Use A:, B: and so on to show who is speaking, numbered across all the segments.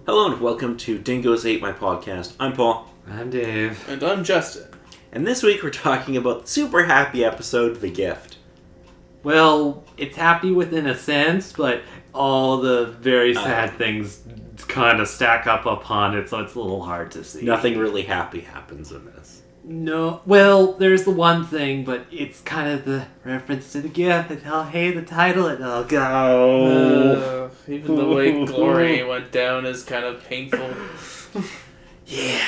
A: Hello and welcome to Dingoes Ate My Podcast. I'm Paul.
B: I'm Dave.
C: And I'm Justin.
A: And this week we're talking about the super happy episode, The Gift.
B: Well, it's happy within a sense, but all the very sad things kind of stack up upon it, so it's a little hard to see.
A: Nothing really happy happens in this.
B: No, well, there's the one thing, but it's kind of the reference to the gift, and oh, hey, the title, and oh, go.
C: Even the way Glory went down is kind of painful.
A: Yeah.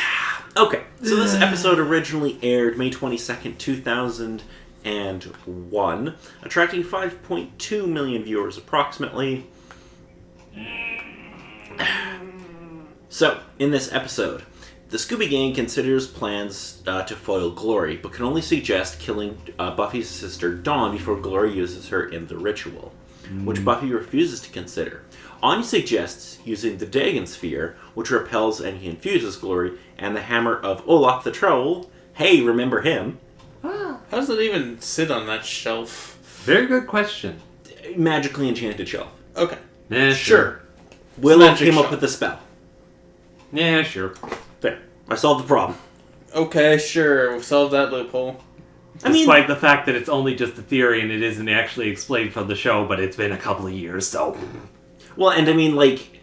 A: Okay, so this episode originally aired May 22nd, 2001, attracting 5.2 million viewers approximately. So, in this episode, the Scooby Gang considers plans to foil Glory, but can only suggest killing Buffy's sister Dawn before Glory uses her in the ritual, which Buffy refuses to consider. Anya suggests using the Dagon Sphere, which repels and infuses Glory, and the hammer of Olaf the Troll. Hey, remember him?
C: How does it even sit on that shelf?
B: Very good question.
A: Magically enchanted shelf.
C: Okay.
B: Yeah,
A: Sure. Willow
C: Magic
A: came up
C: shelf.
A: with the spell.
B: Yeah, sure.
A: There. I solved the problem.
C: Okay, sure. We've solved that loophole.
B: Despite the fact that it's only just a theory and it isn't actually explained from the show, but it's been a couple of years, so...
A: Well, and I mean, like,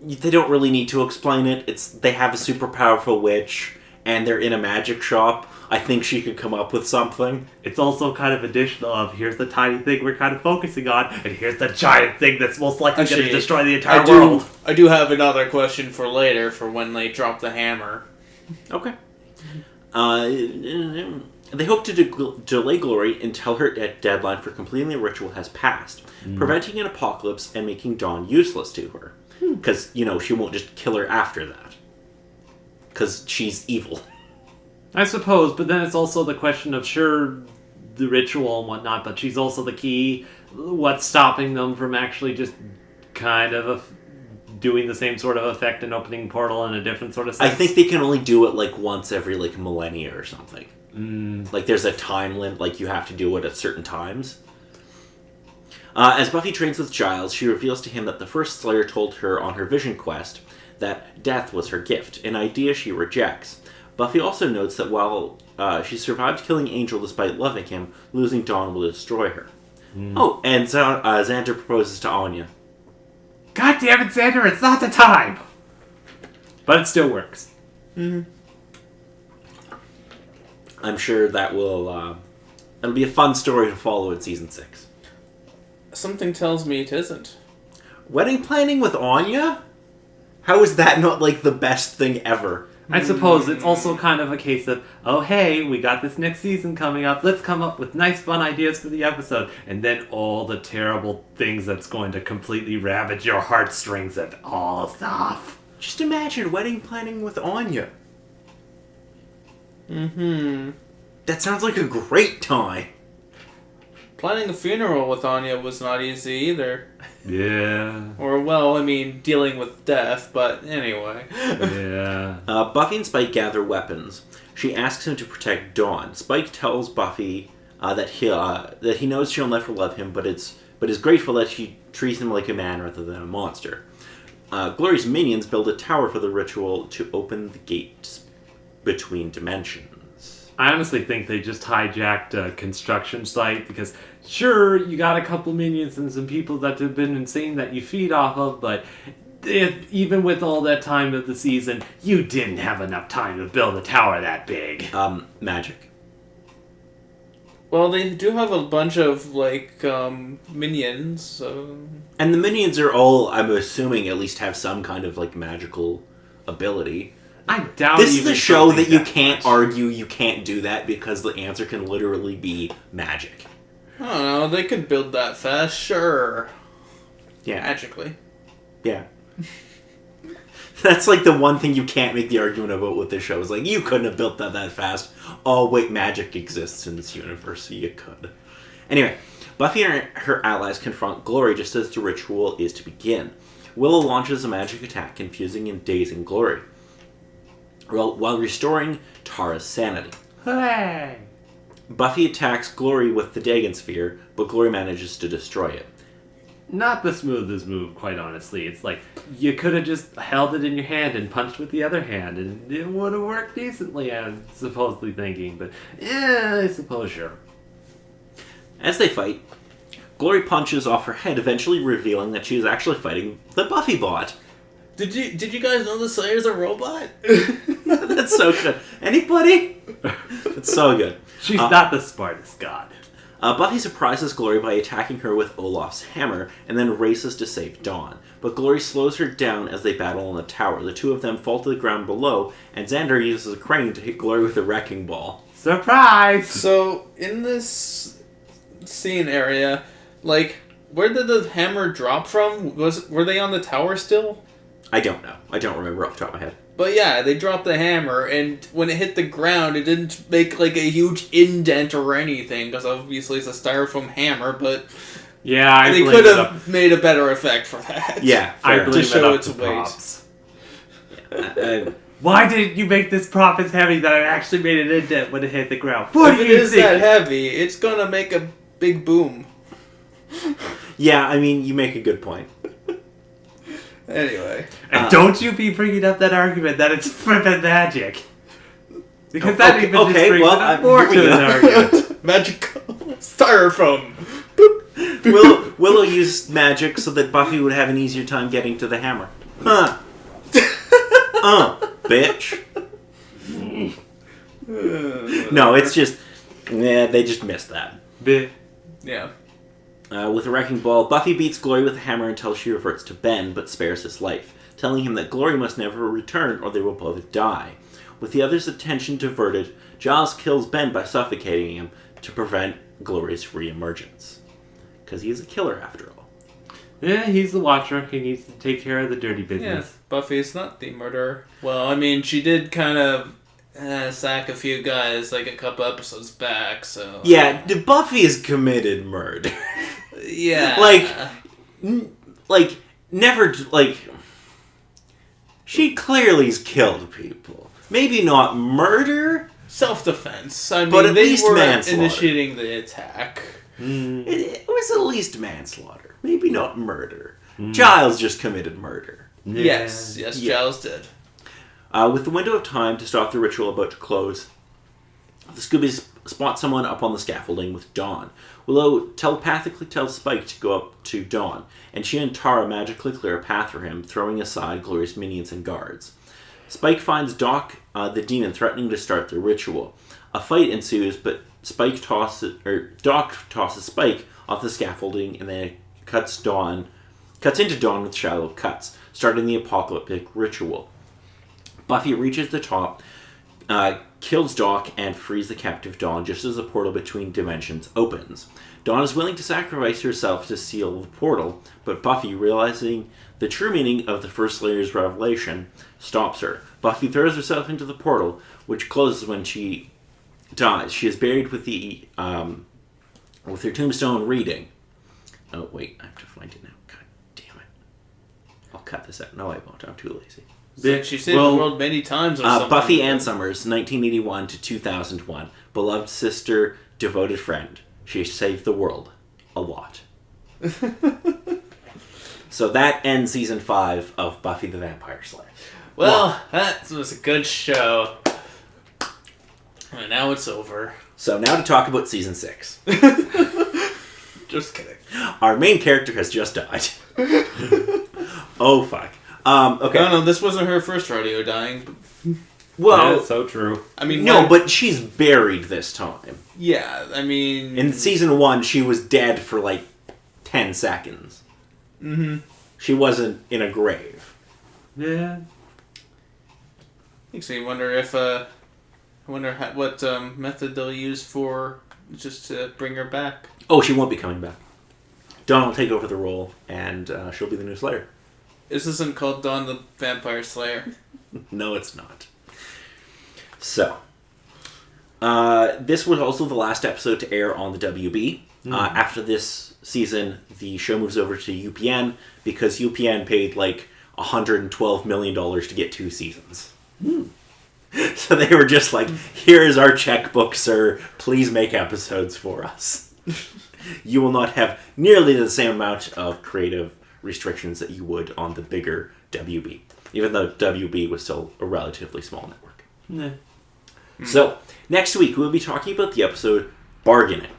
A: they don't really need to explain it. They have a super powerful witch, and they're in a magic shop. I think she could come up with something.
B: It's also kind of additional of, here's the tiny thing we're kind of focusing on, and here's the giant thing that's most likely going to destroy the entire world.
C: I do have another question for later, for when they drop the hammer.
A: Okay. They hope to delay Glory until her deadline for completing the ritual has passed, preventing an apocalypse and making Dawn useless to her. Because, she won't just kill her after that. Because she's evil.
B: I suppose, but then it's also the question of, sure, the ritual and whatnot, but she's also the key. What's stopping them from actually just kind of doing the same sort of effect and opening portal in a different sort of sense?
A: I think they can only do it, once every, millennia or something. There's a time limit, you have to do it at certain times. As Buffy trains with Giles, she reveals to him that the first Slayer told her on her vision quest that death was her gift, an idea she rejects. Buffy also notes that while she survived killing Angel despite loving him, losing Dawn will destroy her. Oh, and Xander proposes to Anya.
B: God damn it, Xander, it's not the time! But it still works.
A: I'm sure that will, it'll be a fun story to follow in Season 6.
C: Something tells me it isn't.
A: Wedding planning with Anya? How is that not, the best thing ever?
B: I suppose it's also kind of a case of, oh hey, we got this next season coming up, let's come up with nice fun ideas for the episode, and then all the terrible things that's going to completely ravage your heartstrings and all stuff.
A: Just imagine wedding planning with Anya. That sounds like a great time.
C: Planning a funeral with Anya was not easy either.
B: Yeah.
C: Or, dealing with death, but anyway.
B: Yeah.
A: Buffy and Spike gather weapons. She asks him to protect Dawn. Spike tells Buffy that he knows she'll never love him, but is grateful that she treats him like a man rather than a monster. Glory's minions build a tower for the ritual to open the gates between dimensions.
B: I honestly think they just hijacked a construction site because, sure, you got a couple minions and some people that have been insane that you feed off of, but even with all that time of the season, you didn't have enough time to build a tower that big.
A: Magic.
C: Well, they do have a bunch of, minions, so...
A: And the minions are all, I'm assuming, at least have some kind of, magical ability.
B: I doubt
A: this is a show that you
B: much.
A: can't argue you can't do that because the answer can literally be magic.
C: I don't know, they could build that fast, sure.
A: Yeah.
C: Magically.
A: Yeah. That's the one thing you can't make the argument about with this show. Is you couldn't have built that fast. Oh, wait, magic exists in this universe, so you could. Anyway, Buffy and her allies confront Glory just as the ritual is to begin. Willow launches a magic attack, confusing and dazing Glory, while restoring Tara's sanity.
B: Hey!
A: Buffy attacks Glory with the Dagon Sphere, but Glory manages to destroy it.
B: not the smoothest move, quite honestly. It's like, you could have just held it in your hand and punched with the other hand, and it would have worked decently, I'm supposedly thinking. But, I suppose sure.
A: As they fight, Glory punches off her head, eventually revealing that she is actually fighting the Buffy bot.
C: Did you guys know the Slayer's a robot?
A: That's so good. Anybody? It's so good.
B: She's not the smartest god.
A: Buffy surprises Glory by attacking her with Olaf's hammer, and then races to save Dawn. But Glory slows her down as they battle on the tower. The two of them fall to the ground below, and Xander uses a crane to hit Glory with a wrecking ball.
B: Surprise!
C: So, in this scene area, like, where did the hammer drop from? Were they on the tower still?
A: I don't know. I don't remember off the top of my head.
C: But yeah, they dropped the hammer, and when it hit the ground, it didn't make, like, a huge indent or anything, because obviously it's a styrofoam hammer, but...
B: Yeah,
C: they could have made a better effect for that.
A: Yeah,
B: I
A: fair.
B: believe
C: to show
B: it up
C: its
B: to
C: weight.
B: props.
A: Why
B: Why didn't you make this prop as heavy that it actually made an indent when it hit the ground?
C: If it is that heavy, it's gonna make a big boom.
A: Yeah, I mean, you make a good point.
C: Anyway.
B: And don't you be bringing up that argument that it's flippin' magic. Because that even just brings an unfortunate argument.
C: Magical styrofoam.
A: Willow used magic so that Buffy would have an easier time getting to the hammer. Huh. Bitch. No, it's just... Yeah, they just missed that.
C: Yeah.
A: With a wrecking ball, Buffy beats Glory with a hammer until she reverts to Ben, but spares his life, telling him that Glory must never return or they will both die. With the others' attention diverted, Giles kills Ben by suffocating him to prevent Glory's re-emergence. Because he is a killer after all.
B: Yeah, he's the Watcher. He needs to take care of the dirty business.
C: Yeah, Buffy's not the murderer. Well, I mean, she did kind of sack a few guys like a couple episodes back, so...
A: Yeah, Buffy has committed murder.
C: Yeah.
A: Never, she clearly has killed people. Maybe not murder,
C: self-defense. I mean,
A: but at
C: they
A: least
C: were
A: manslaughter.
C: Initiating the attack.
A: It was at least manslaughter. Maybe not murder. Giles just committed murder.
B: Yeah.
C: Yes, Giles did.
A: With the window of time to stop the ritual about to close, the Scoobies spot someone up on the scaffolding with Dawn. Willow telepathically tells Spike to go up to Dawn, and she and Tara magically clear a path for him, throwing aside Glory's minions and guards. Spike finds Doc, the demon, threatening to start the ritual. A fight ensues, but Doc tosses Spike off the scaffolding and then cuts into Dawn with shallow cuts, starting the apocalyptic ritual. Buffy reaches the top, kills Doc, and frees the captive Dawn just as the portal between dimensions opens. Dawn is willing to sacrifice herself to seal the portal, but Buffy, realizing the true meaning of the First Slayer's revelation, stops her. Buffy throws herself into the portal, which closes when she dies. She is buried with her tombstone reading. Oh, wait, I have to find it now. God damn it. I'll cut this out. No, I won't. I'm too lazy.
C: She saved the world many times or something.
A: Buffy Ann Summers, 1981 to 2001. Beloved sister, devoted friend. She saved the world. A lot. So that ends season 5 of Buffy the Vampire Slayer.
C: Well, that was a good show. And now it's over.
A: So now to talk about season 6.
C: Just kidding.
A: Our main character has just died. Oh, fuck. Okay.
C: No, this wasn't her first rodeo dying.
A: Well,
B: that's so true.
C: I mean,
A: no, but she's buried this time.
C: Yeah, I mean...
A: In season 1, she was dead for 10 seconds.
C: Mm-hmm.
A: She wasn't in a grave.
B: Yeah.
C: Makes me wonder if, what method they'll use for just to bring her back.
A: Oh, she won't be coming back. Dawn will take over the role, and she'll be the new Slayer.
C: This isn't called Dawn the Vampire Slayer.
A: No, it's not. So, this was also the last episode to air on the WB. After this season, the show moves over to UPN because UPN paid $112 million to get 2 seasons. So they were just like, here is our checkbook, sir. Please make episodes for us. you will not have nearly the same amount of creative restrictions that you would on the bigger WB, even though WB was still a relatively small network.
B: Nah.
A: So, next week we'll be talking about the episode Bargaining.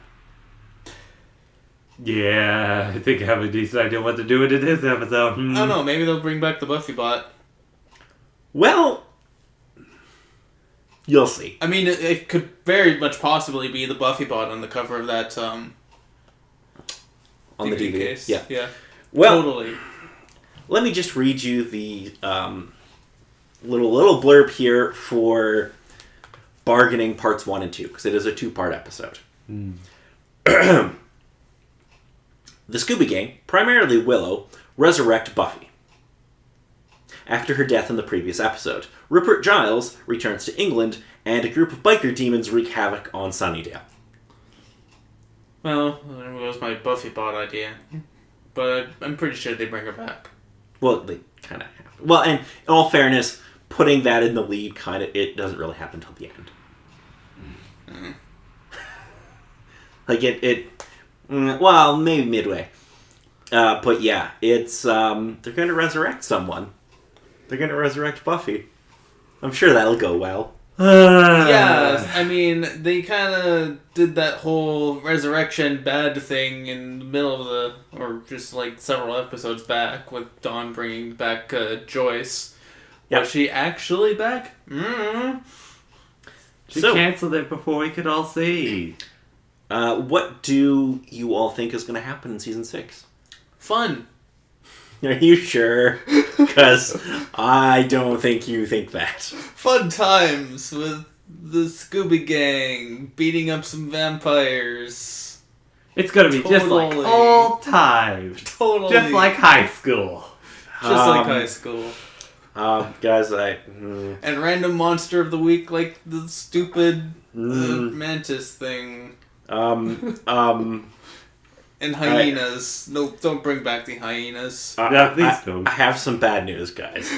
B: Yeah, I think I have a decent idea what to do in this episode.
C: I don't know, maybe they'll bring back the Buffy bot.
A: Well, you'll see.
C: I mean, it could very much possibly be the Buffy bot on the cover of that
A: On the DVD
C: case.
A: Yeah.
C: Yeah.
A: Well,
C: Totally.
A: let me just read you the little blurb here for Bargaining Parts 1 and 2, because it is a 2-part episode. The Scooby Gang, primarily Willow, resurrect Buffy. After her death in the previous episode, Rupert Giles returns to England, and a group of biker demons wreak havoc on Sunnydale.
C: Well, there goes my Buffy bot idea. But I'm pretty sure they bring her back.
A: Well, they kind of have to. Well, and in all fairness, putting that in the lead, it doesn't really happen until the end. Well, maybe midway. But yeah, it's, they're going to resurrect someone. They're going to resurrect Buffy. I'm sure that'll go well.
C: Yeah, I mean, they kind of did that whole resurrection bad thing in the middle of or just like several episodes back with Dawn bringing back Joyce.
A: Yep.
C: Was she actually back? Mm-hmm.
B: She canceled it before we could all see.
A: What do you all think is going to happen in season 6?
C: Fun.
A: Are you sure? Because I don't think you think that.
C: Fun times with the Scooby Gang beating up some vampires.
B: It's gonna be just like
C: Totally.
B: old times.
C: Totally.
B: Just like high school.
C: Just like high school.
A: Guys,
C: And random monster of the week like the stupid mantis thing. And hyenas. No, don't bring back the hyenas.
B: Yeah, please don't.
A: I have some bad news, guys.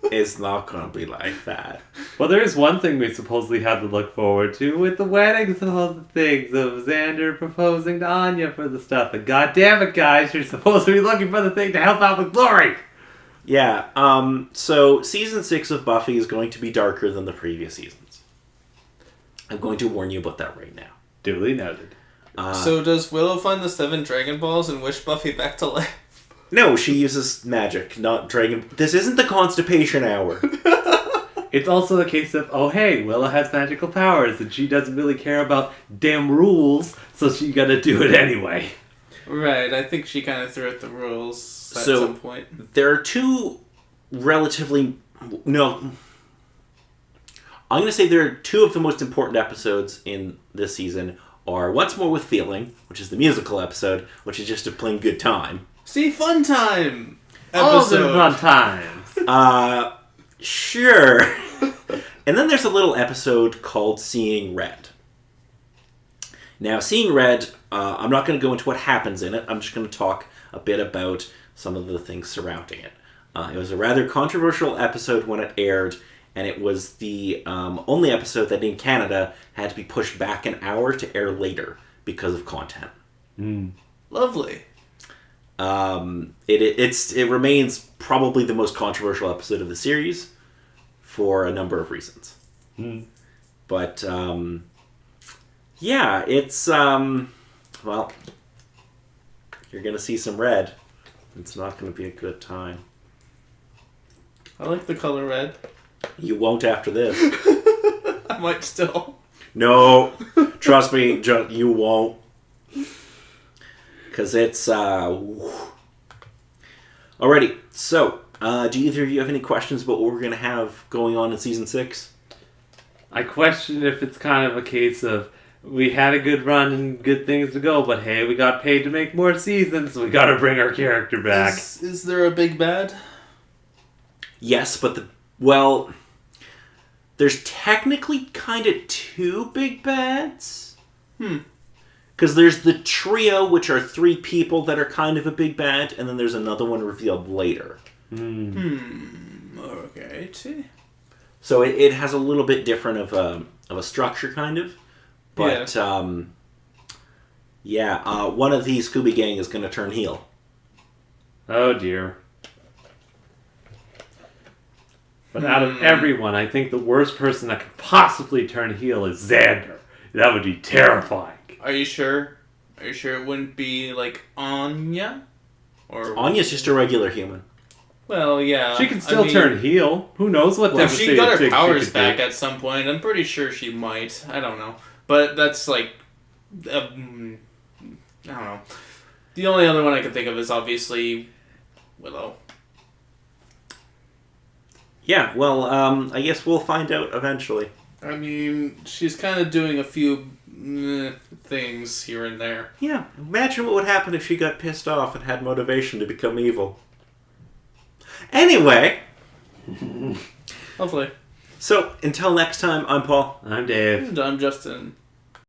A: It's not going to be like that.
B: Well, there is one thing we supposedly had to look forward to with the weddings and all the things of Xander proposing to Anya for the stuff. And goddamn it, guys, you're supposed to be looking for the thing to help out with Glory.
A: Yeah, so season 6 of Buffy is going to be darker than the previous seasons. I'm going to warn you about that right now.
B: Duly noted.
C: So does Willow find the 7 Dragon Balls and wish Buffy back to life?
A: No, she uses magic, not dragon. This isn't the constipation hour.
B: It's also a case of, oh hey, Willow has magical powers and she doesn't really care about damn rules, so she gotta do it anyway.
C: Right, I think she kind of threw out the rules at
A: So,
C: some point.
A: There are two relatively... No. I'm going to say there are 2 of the most important episodes in this season are Once More with Feeling, which is the musical episode, which is just a plain good time.
C: See, fun time
B: All the
C: episode.
B: fun times.
A: Sure. And then there's a little episode called Seeing Red. Now, Seeing Red, I'm not going to go into what happens in it. I'm just going to talk a bit about some of the things surrounding it. It was a rather controversial episode when it aired, and it was the only episode that in Canada had to be pushed back an hour to air later because of content.
C: Lovely.
A: It remains probably the most controversial episode of the series for a number of reasons. But yeah, it's well, you're gonna see some red. It's not gonna be a good time.
C: I like the color red.
A: You won't after this.
C: I might still.
A: No, trust me, you won't. Because it's, Alrighty, so, do either of you have any questions about what we're going to have going on in Season 6?
B: I question if it's kind of a case of, we had a good run and good things to go, but hey, we got paid to make more seasons, so we gotta bring our character back.
C: Is there a big bad?
A: Yes, but there's technically kind of 2 big bads. Because there's the trio, which are 3 people that are kind of a big bad, and then there's another one revealed later.
C: Okay.
A: So it has a little bit different of a structure, kind of. But, Yeah, one of the Scooby Gang is going to turn heel.
B: Oh dear. But out of everyone, I think the worst person that could possibly turn heel is Xander. That would be terrifying.
C: Are you sure? Are you sure it wouldn't be like Anya? Or
A: Anya's just a regular human.
C: well, yeah.
B: She can still turn heel. Who knows what
C: Well, if she got her powers
B: could
C: back
B: do.
C: at some point, I'm pretty sure she might. I don't know. But that's like... I don't know. The only other one I can think of is obviously Willow.
A: Yeah, well, I guess we'll find out eventually.
C: I mean, she's kind of doing a few things here and there.
A: Yeah, imagine what would happen if she got pissed off and had motivation to become evil. Anyway.
C: Hopefully.
A: So, until next time, I'm Paul.
B: I'm Dave.
C: And I'm Justin.